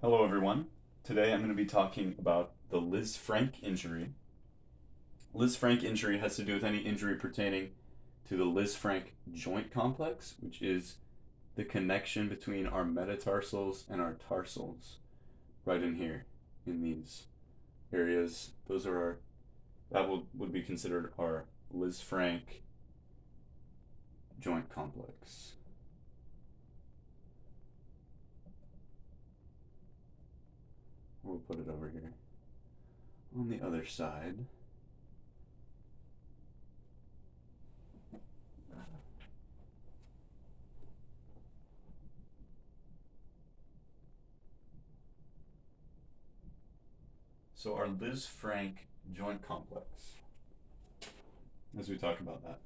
Hello, everyone. Today I'm going to be talking about the Lisfranc injury. Lisfranc injury has to do with any injury pertaining to the Lisfranc joint complex, which is the connection between our metatarsals and our tarsals, right in here, in these areas. Those are would be considered our Lisfranc joint complex. We'll put it over here. On the other side, so our Lisfranc joint complex, as we talk about that.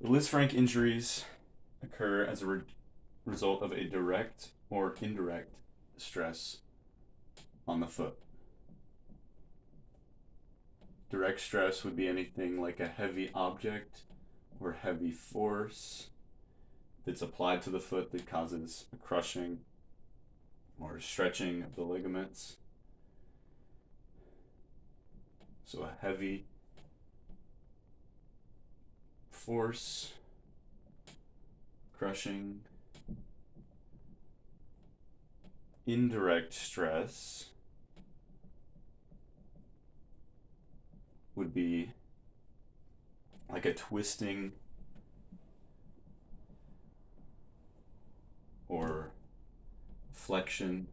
The Lisfranc injuries occur as a result of a direct or indirect stress on the foot. Direct stress would be anything like a heavy object or heavy force that's applied to the foot that causes a crushing or stretching of the ligaments. So a heavy force, crushing, indirect stress would be like a twisting or flexion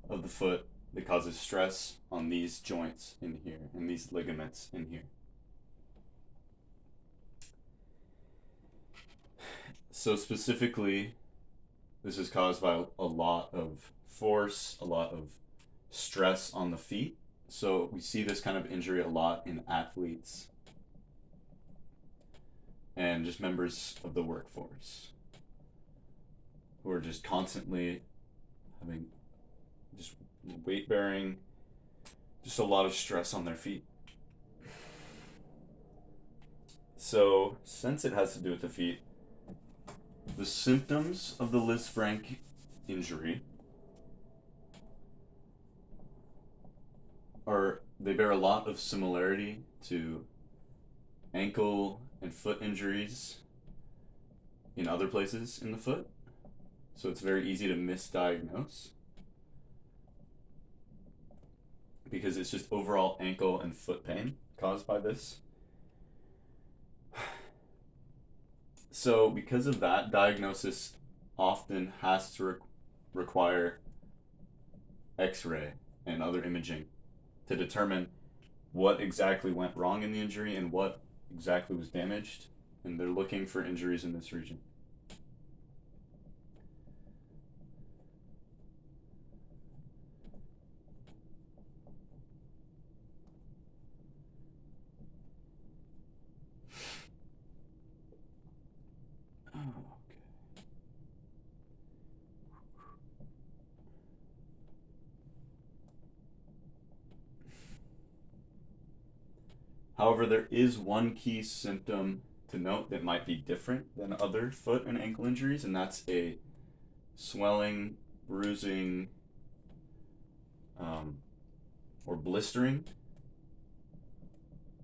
of the foot that causes stress on these joints in here and these ligaments in here. So specifically, this is caused by a lot of force, a lot of stress on the feet. So we see this kind of injury a lot in athletes and just members of the workforce who are just constantly having just weight bearing, just a lot of stress on their feet. So, since it has to do with the feet, the symptoms of the Lisfranc injury they bear a lot of similarity to ankle and foot injuries in other places in the foot. So it's very easy to misdiagnose because it's just overall ankle and foot pain caused by this. So because of that, diagnosis often has to require x-ray and other imaging to determine what exactly went wrong in the injury and what exactly was damaged, and they're looking for injuries in this region. Oh, okay. However, there is one key symptom to note that might be different than other foot and ankle injuries, and that's a swelling, bruising, or blistering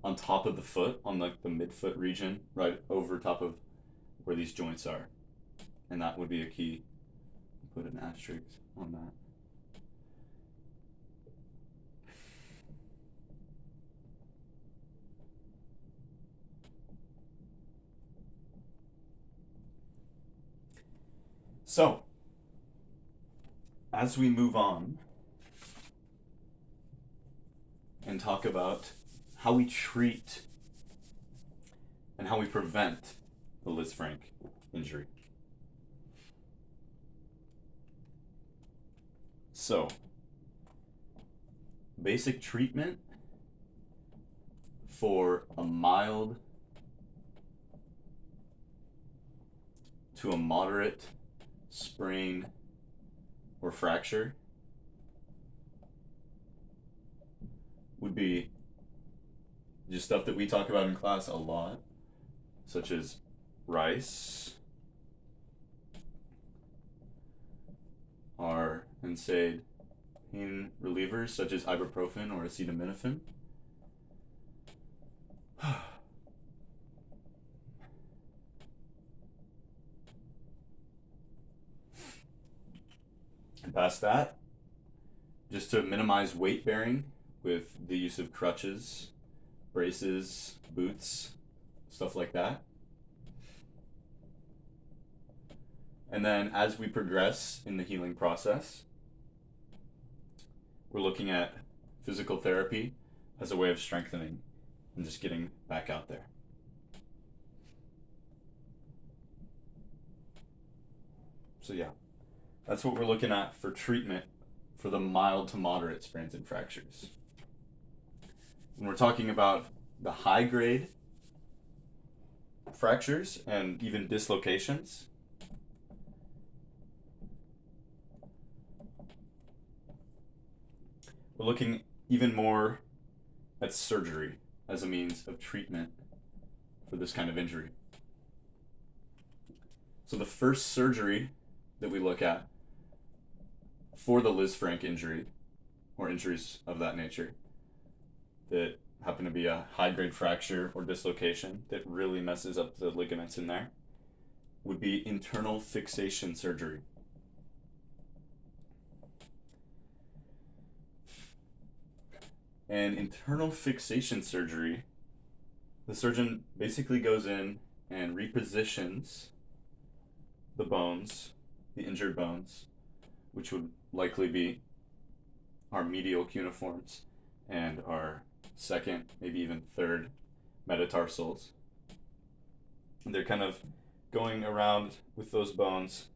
on top of the foot, on like the midfoot region, right over top of where these joints are. And that would be a key. Put an asterisk on that. So, as we move on and talk about how we treat and how we prevent the Lisfranc injury. So, basic treatment for a mild to a moderate sprain or fracture would be just stuff that we talk about in class a lot, such as rice, and NSAID pain relievers such as ibuprofen or acetaminophen. And past that, just to minimize weight bearing with the use of crutches, braces, boots, stuff like that. And then as we progress in the healing process, we're looking at physical therapy as a way of strengthening and just getting back out there. So yeah, that's what we're looking at for treatment for the mild to moderate sprains and fractures. When we're talking about the high grade fractures and even dislocations, we're looking even more at surgery as a means of treatment for this kind of injury. So the first surgery that we look at for the Lisfranc injury, or injuries of that nature, that happen to be a high-grade fracture or dislocation that really messes up the ligaments in there, would be internal fixation surgery. And internal fixation surgery, the surgeon basically goes in and repositions the bones, the injured bones, which would likely be our medial cuneiforms and our second, maybe even third metatarsals. And they're kind of going around with those bones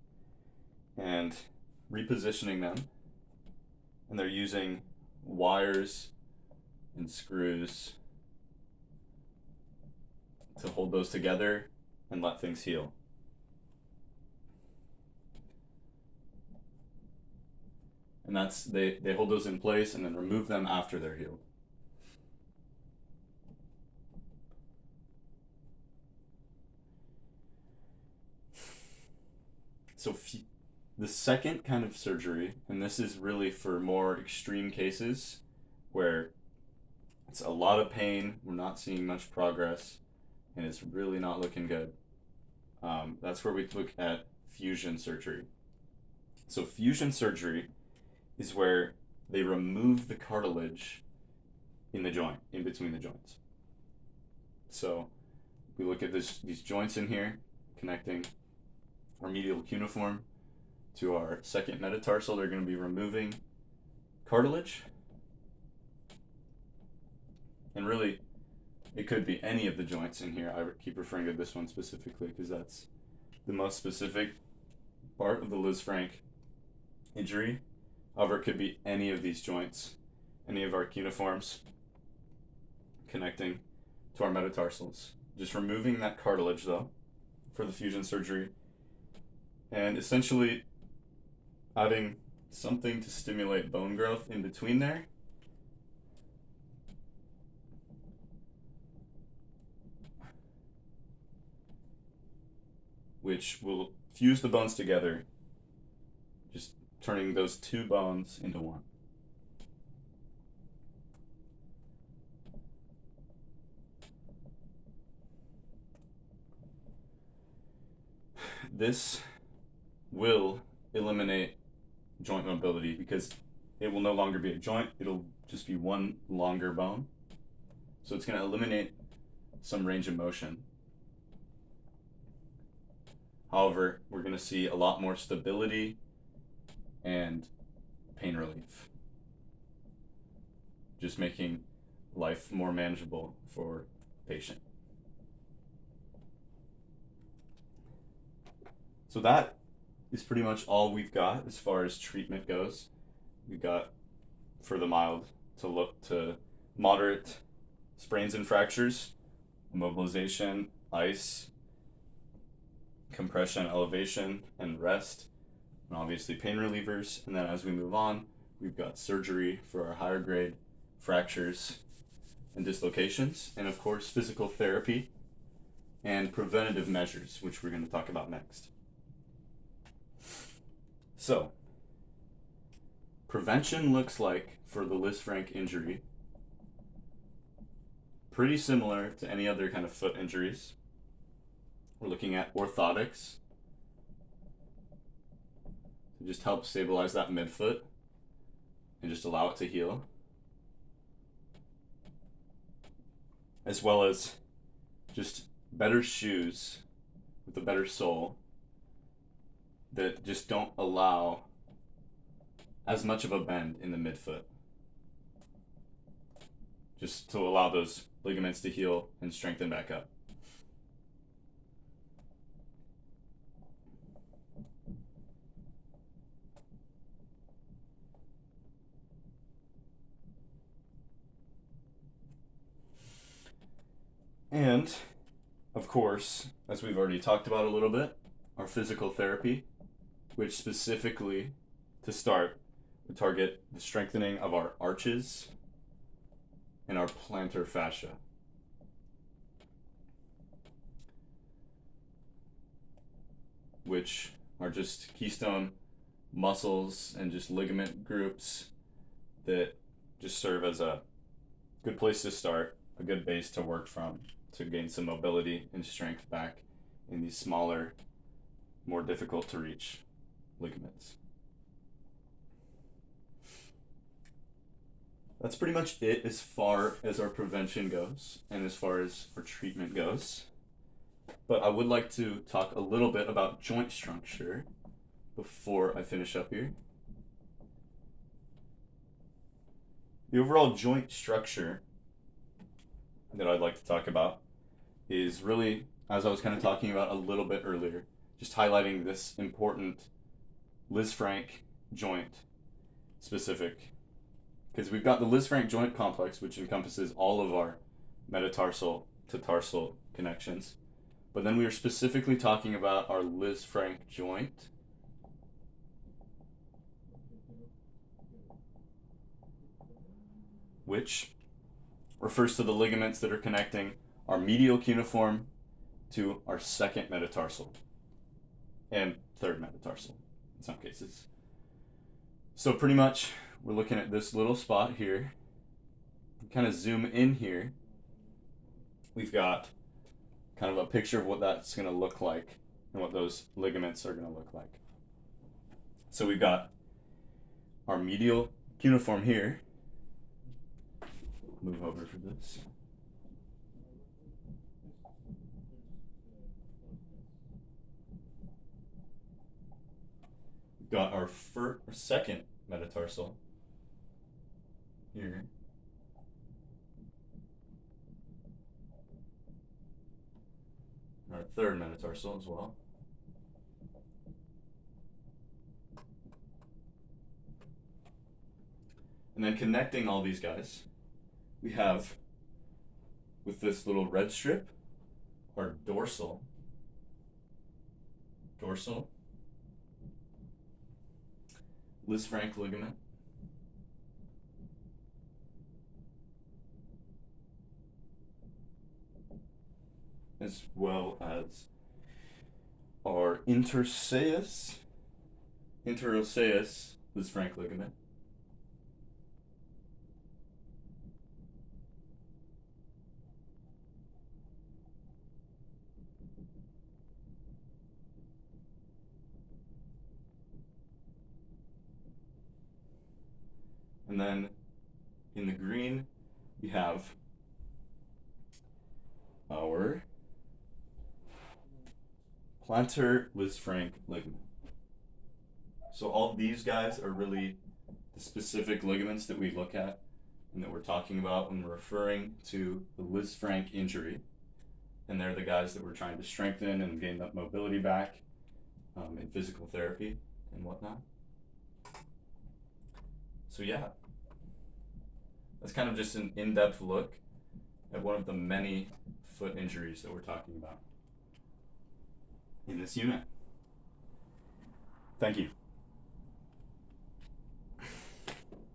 and repositioning them. And they're using wires and screws to hold those together and let things heal. And that's, they hold those in place and then remove them after they're healed. So the second kind of surgery, and this is really for more extreme cases where it's a lot of pain, we're not seeing much progress, and it's really not looking good. That's where we look at fusion surgery. So fusion surgery is where they remove the cartilage in the joint, in between the joints. So we look at these joints in here, connecting our medial cuneiform to our second metatarsal. They're going to be removing cartilage. And really, it could be any of the joints in here. I keep referring to this one specifically because that's the most specific part of the Lisfranc injury. However, it could be any of these joints, any of our cuneiforms connecting to our metatarsals. Just removing that cartilage, though, for the fusion surgery, and essentially adding something to stimulate bone growth in between there. Which will fuse the bones together, just turning those two bones into one. This will eliminate joint mobility because it will no longer be a joint, it'll just be one longer bone. So it's going to eliminate some range of motion. However, we're going to see a lot more stability and pain relief, just making life more manageable for the patient. So that is pretty much all we've got as far as treatment goes. We've got for the mild to moderate sprains and fractures, immobilization, ice, compression, elevation, and rest, and obviously pain relievers. And then as we move on, we've got surgery for our higher grade fractures and dislocations, and of course physical therapy and preventative measures, which we're going to talk about next. So prevention looks like for the Lisfranc injury pretty similar to any other kind of foot injuries. We're looking at orthotics to just help stabilize that midfoot and just allow it to heal, as well as just better shoes with a better sole that just don't allow as much of a bend in the midfoot, just to allow those ligaments to heal and strengthen back up. And, of course, as we've already talked about a little bit, our physical therapy, which specifically, to start, would target the strengthening of our arches and our plantar fascia. Which are just keystone muscles and just ligament groups that just serve as a good place to start, a good base to work from, to gain some mobility and strength back in these smaller, more difficult to reach ligaments. That's pretty much it as far as our prevention goes and as far as our treatment goes. But I would like to talk a little bit about joint structure before I finish up here. The overall joint structure that I'd like to talk about is really, as I was kind of talking about a little bit earlier, just highlighting this important Lisfranc joint specific. Because we've got the Lisfranc joint complex, which encompasses all of our metatarsal to tarsal connections. But then we are specifically talking about our Lisfranc joint, which refers to the ligaments that are connecting our medial cuneiform to our second metatarsal and third metatarsal in some cases. So pretty much we're looking at this little spot here. Kind of zoom in here. We've got kind of a picture of what that's going to look like and what those ligaments are going to look like. So we've got our medial cuneiform here. Move over for this. We've got our second metatarsal here. Our third metatarsal as well. And then connecting all these guys, we have, with this little red strip, our dorsal Lisfranc ligament, as well as our interosseous Lisfranc ligament, and then in the green we have our plantar Lisfranc ligament. So all these guys are really the specific ligaments that we look at and that we're talking about when we're referring to the Lisfranc injury. And they're the guys that we're trying to strengthen and gain that mobility back in physical therapy and whatnot. So yeah, that's kind of just an in-depth look at one of the many foot injuries that we're talking about in this unit. Thank you.